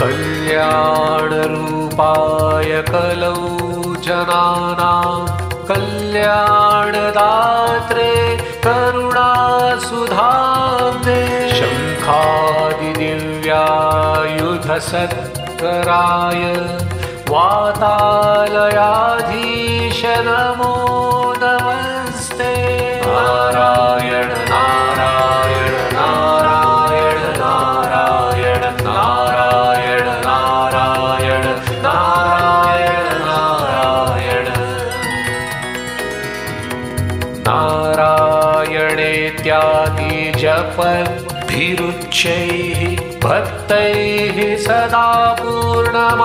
कल्याणरूपाय कलौ जनानां कल्याणदात्रे करुणासुधाम्ने शङ्खादिदिव्यायुधसत्कराय वातालयाधीश नमो नमस्ते। नारायण नारायण नारायण नारायण नारायण नारायण नारायण नारायण नारायणेत्यादि जपद्भिरुच्चैः भक्तैः सदा पूर्णमाहालयाय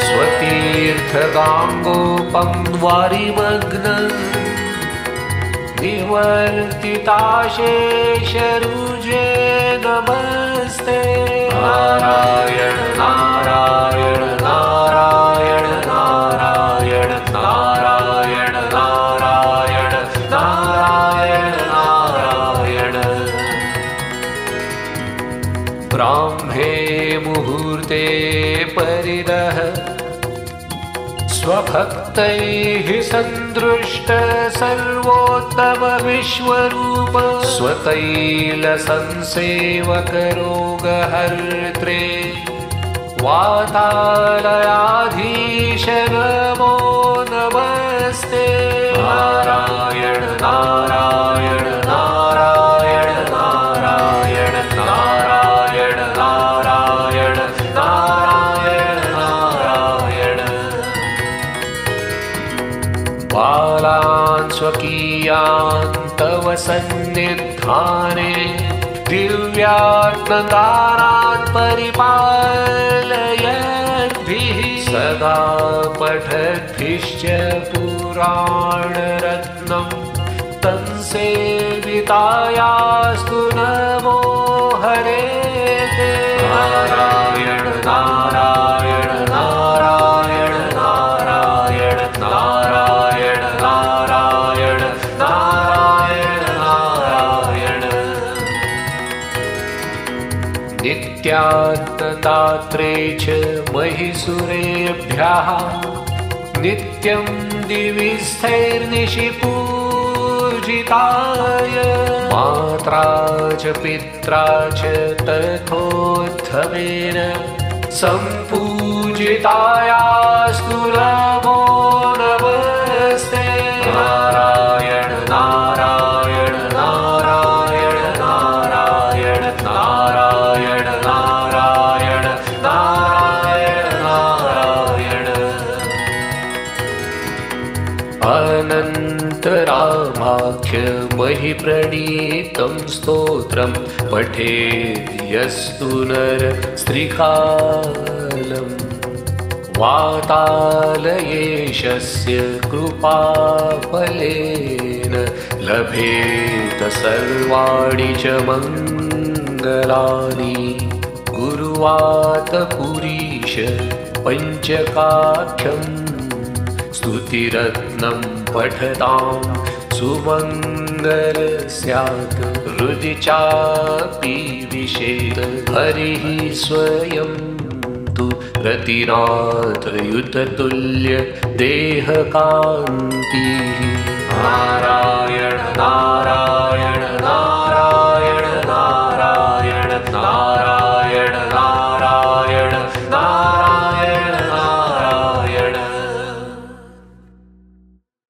स्वतीर्थगाङ्गोपं वारिमग्नं निवर्तिताशेषरुजे नमस्ते। नारायण नारायण नारायण नारायण नारायण नारायण नारायण नारायण ब्राह्मे मुहूर्ते परिदः स्वभक्तैः सन्दृष्ट सर्वोत्तम विश्वरूप स्वतैलसंसेवकरोगहर्त्रे वातालयाधीश नमो नमस्ते। नारायण नारायण नारायण नारायण नारायण नारायण नारायण नारायण बालान् स्वकीयान् तव सन्निधाने दिव्यात्मदानात् परिपालयद्भिः सदा पठद्भिश्च पुराणरत्नं तं सेवितायास्तु नमो हरे ते। नारायण नारायण नारायण नारायण नारायण नारायण नारायण नारायण नित्यात्मदात्रे च महिसुरेभ्यः नित्यं दिवि स्थैर्निशि पूजिताय मात्रा च पित्रा च तथोत्थमेन सम्पूजितायास्तु नमो नमस्ते। नारायण नारायण नारायण नारायण नारायण नारायण नारायण नारायण अनन्तरामाख्य महिप्रणीतं स्तोत्रं पठेद् यस्तु नर स्त्रीकालम् वातालयेशस्य कृपाफलेन लभेत सर्वाणि च मङ्गलानि गुरुवातपुरीश पञ्चकाख्यं स्तुतिरत्नं पठतां सुमङ्गल स्यात् हृदि चापि विशेत हरिः स्वयं तु रतिनाथयुततुल्य देहकान्तिः। नारायण नारायण नारायण नारायण नारायण